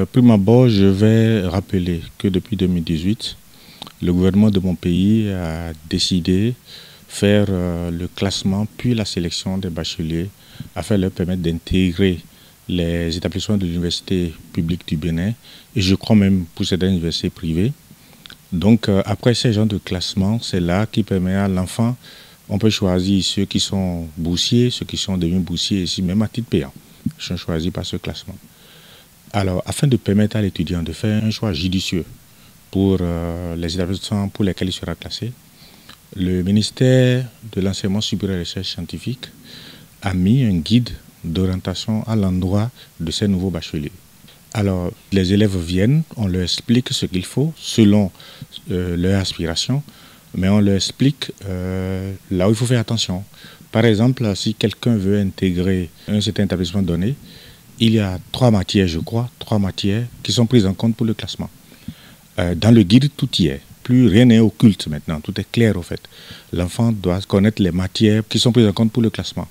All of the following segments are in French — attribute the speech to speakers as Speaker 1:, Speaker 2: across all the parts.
Speaker 1: Prime abord, je vais rappeler que depuis 2018, le gouvernement de mon pays a décidé de faire le classement puis la sélection des bacheliers afin de leur permettre d'intégrer les établissements de l'université publique du Bénin et je crois même pour certaines universités privées. Donc après ces genres de classement, c'est là qui permet à l'enfant, on peut choisir ceux qui sont boursiers, ceux qui sont devenus boursiers ici, même à titre payant. Ils sont choisis par ce classement. Alors, afin de permettre à l'étudiant de faire un choix judicieux pour les établissements pour lesquels il sera classé, le ministère de l'Enseignement supérieur et de la Recherche scientifique a mis un guide d'orientation à l'endroit de ces nouveaux bacheliers. Alors, les élèves viennent, on leur explique ce qu'il faut selon leur aspiration, mais on leur explique là où il faut faire attention. Par exemple, si quelqu'un veut intégrer un certain établissement donné, il y a 3 matières, je crois, 3 matières qui sont prises en compte pour le classement. Dans le guide, tout y est. Plus rien n'est occulte maintenant, tout est clair au fait. L'enfant doit connaître les matières qui sont prises en compte pour le classement.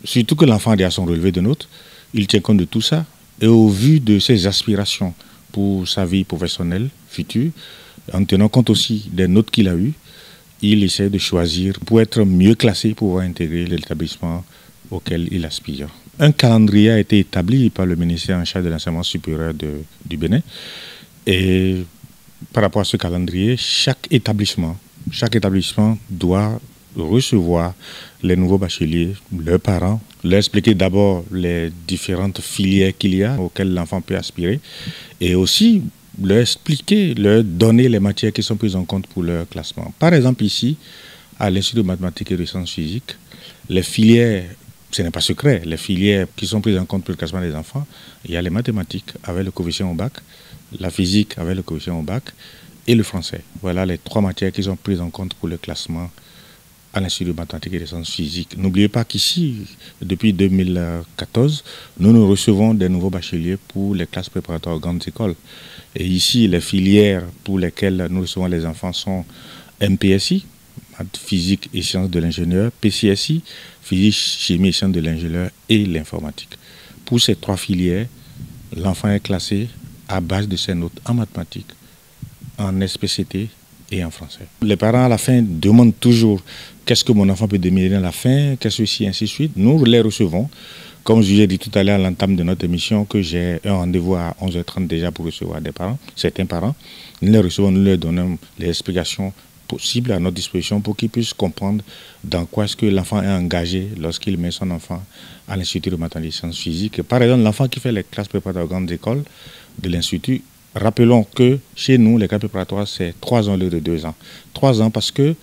Speaker 1: Surtout que l'enfant a déjà son relevé de notes, il tient compte de tout ça. Et au vu de ses aspirations pour sa vie professionnelle future, en tenant compte aussi des notes qu'il a eues, il essaie de choisir pour être mieux classé, pour pouvoir intégrer l'établissement auquel il aspire. Un calendrier a été établi par le ministère en charge de l'enseignement supérieur du Bénin. Et par rapport à ce calendrier, chaque établissement doit recevoir les nouveaux bacheliers, leurs parents, leur expliquer d'abord les différentes filières qu'il y a auxquelles l'enfant peut aspirer et aussi leur expliquer, leur donner les matières qui sont prises en compte pour leur classement. Par exemple ici, à l'Institut de mathématiques et de sciences physiques, les filières, ce n'est pas secret, les filières qui sont prises en compte pour le classement des enfants, il y a les mathématiques avec le coefficient au bac, la physique avec le coefficient au bac et le français. Voilà les 3 matières qui sont prises en compte pour le classement à l'Institut de mathématiques et de sciences physiques. N'oubliez pas qu'ici, depuis 2014, nous recevons des nouveaux bacheliers pour les classes préparatoires aux grandes écoles. Et ici, les filières pour lesquelles nous recevons les enfants sont MPSI, maths, physique et sciences de l'ingénieur, PCSI, physique, chimie et sciences de l'ingénieur et l'informatique. Pour ces 3 filières, l'enfant est classé à base de ses notes en mathématiques, en SPCT et en français. Les parents à la fin demandent toujours qu'est-ce que mon enfant peut démêler à la fin, qu'est-ce que c'est, ainsi de suite. Nous les recevons. Comme je vous ai dit tout à l'heure à l'entame de notre émission que j'ai un rendez-vous à 11h30 déjà pour recevoir des parents, certains parents. Nous les recevons, nous leur donnons les explications possibles à notre disposition pour qu'ils puissent comprendre dans quoi est-ce que l'enfant est engagé lorsqu'il met son enfant à l'Institut de mathématiques et sciences physiques. Par exemple, l'enfant qui fait les classes préparatoires aux grandes écoles de l'Institut, rappelons que chez nous, les classes préparatoires, c'est 3 ans au lieu de 2 ans. 3 ans parce que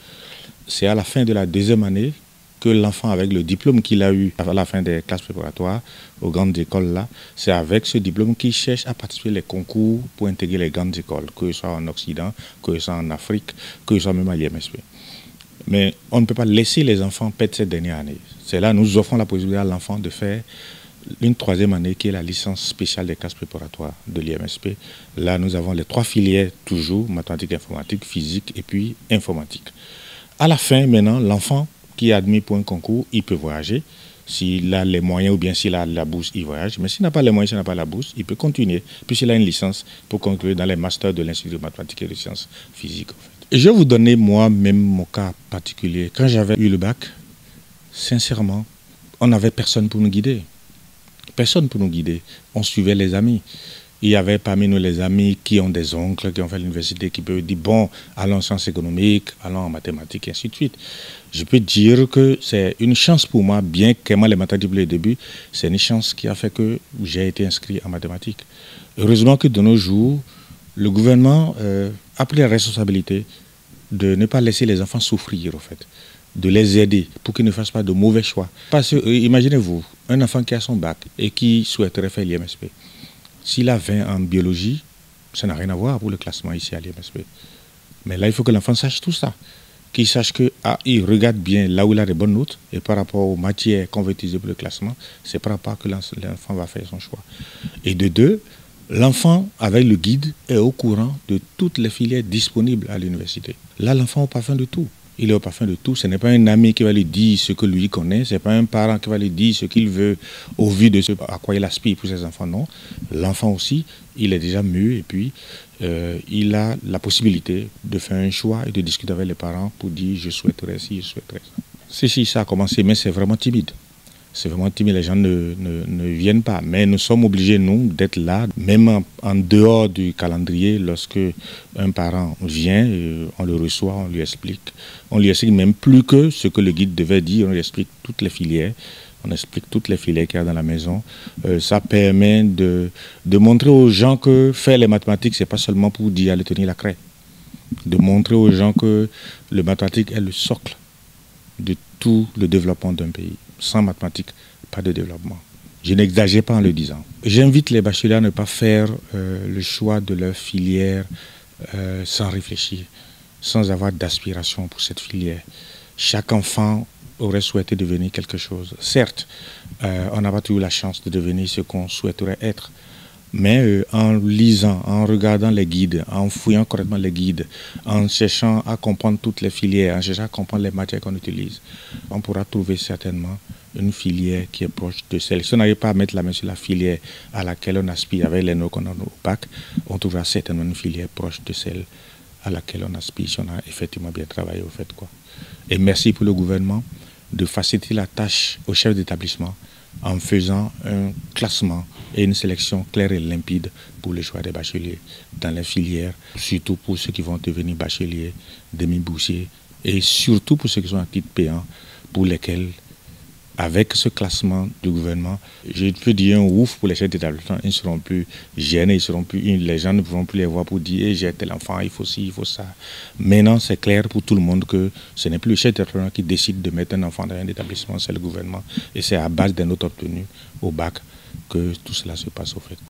Speaker 1: c'est à la fin de la 2e année que l'enfant, avec le diplôme qu'il a eu à la fin des classes préparatoires aux grandes écoles, là, c'est avec ce diplôme qu'il cherche à participer aux concours pour intégrer les grandes écoles, que ce soit en Occident, que ce soit en Afrique, que ce soit même à l'IMSP. Mais on ne peut pas laisser les enfants perdre cette dernière année. C'est là que nous offrons la possibilité à l'enfant de faire une 3e année qui est la licence spéciale des classes préparatoires de l'IMSP. Là, nous avons les 3 filières toujours, mathématiques, informatique, physique et puis informatique. À la fin, maintenant, l'enfant qui est admis pour un concours, il peut voyager. S'il a les moyens ou bien s'il a la bourse, il voyage. Mais s'il n'a pas les moyens, s'il n'a pas la bourse, il peut continuer. Puis s'il a une licence pour conclure dans les masters de l'Institut de mathématiques et de sciences physiques. En fait. Je vais vous donner moi-même mon cas particulier. Quand j'avais eu le bac, sincèrement, on n'avait personne pour nous guider. Personne pour nous guider. On suivait les amis. Il y avait parmi nous les amis qui ont des oncles, qui ont fait l'université, qui peuvent dire, bon, allons en sciences économiques, allons en mathématiques, et ainsi de suite. Je peux dire que c'est une chance pour moi, bien qu'aimant les mathématiques depuis le début, c'est une chance qui a fait que j'ai été inscrit en mathématiques. Heureusement que de nos jours, le gouvernement a pris la responsabilité de ne pas laisser les enfants souffrir, en fait, de les aider pour qu'ils ne fassent pas de mauvais choix. Parce que, imaginez-vous, un enfant qui a son bac et qui souhaiterait faire l'IMSP, s'il a 20 en biologie, ça n'a rien à voir pour le classement ici à l'IMSP. Mais là, il faut que l'enfant sache tout ça. Qu'il sache qu'il regarde bien là où il a des bonnes notes et par rapport aux matières qu'on veut utiliser pour le classement, c'est par rapport que l'enfant va faire son choix. Et de 2, l'enfant, avec le guide, est au courant de toutes les filières disponibles à l'université. Là, l'enfant est au parfum de tout. il est au parfum de tout. Ce n'est pas un ami qui va lui dire ce que lui connaît, ce n'est pas un parent qui va lui dire ce qu'il veut au vu de ce à quoi il aspire pour ses enfants, non. L'enfant aussi, il est déjà mûr et puis il a la possibilité de faire un choix et de discuter avec les parents pour dire je souhaiterais ci, je souhaiterais ça. Si, ça a commencé, mais c'est vraiment timide. C'est vraiment timide, les gens ne viennent pas. Mais nous sommes obligés, nous, d'être là, même en dehors du calendrier, lorsque un parent vient, on le reçoit, on lui explique. On lui explique même plus que ce que le guide devait dire, on lui explique toutes les filières. On explique toutes les filières qu'il y a dans la maison. Ça permet de montrer aux gens que faire les mathématiques, ce n'est pas seulement pour dire aller tenir la craie. De montrer aux gens que le mathématique est le socle de tout le développement d'un pays. Sans mathématiques, pas de développement. Je n'exagère pas en le disant. J'invite les bacheliers à ne pas faire le choix de leur filière sans réfléchir, sans avoir d'aspiration pour cette filière. Chaque enfant aurait souhaité devenir quelque chose. Certes, on n'a pas toujours la chance de devenir ce qu'on souhaiterait être. Mais en lisant, en regardant les guides, en fouillant correctement les guides, en cherchant à comprendre toutes les filières, en cherchant à comprendre les matières qu'on utilise, on pourra trouver certainement une filière qui est proche de celle. Si on n'arrive pas à mettre la main sur la filière à laquelle on aspire avec les notes qu'on a au bac, on trouvera certainement une filière proche de celle à laquelle on aspire si on a effectivement bien travaillé au fait, quoi. Et merci pour le gouvernement de faciliter la tâche aux chefs d'établissement en faisant un classement et une sélection claire et limpide pour le choix des bacheliers dans les filières, surtout pour ceux qui vont devenir bacheliers, demi-boursiers, et surtout pour ceux qui sont à titre payant, pour lesquels, avec ce classement du gouvernement, je peux dire un ouf pour les chefs d'établissement, ils ne seront plus gênés, les gens ne pourront plus les voir pour dire hey, j'ai tel enfant, il faut ci, il faut ça. Maintenant, c'est clair pour tout le monde que ce n'est plus le chef d'établissement qui décide de mettre un enfant dans un établissement, c'est le gouvernement. Et c'est à base des notes obtenues au bac que tout cela se passe au fait.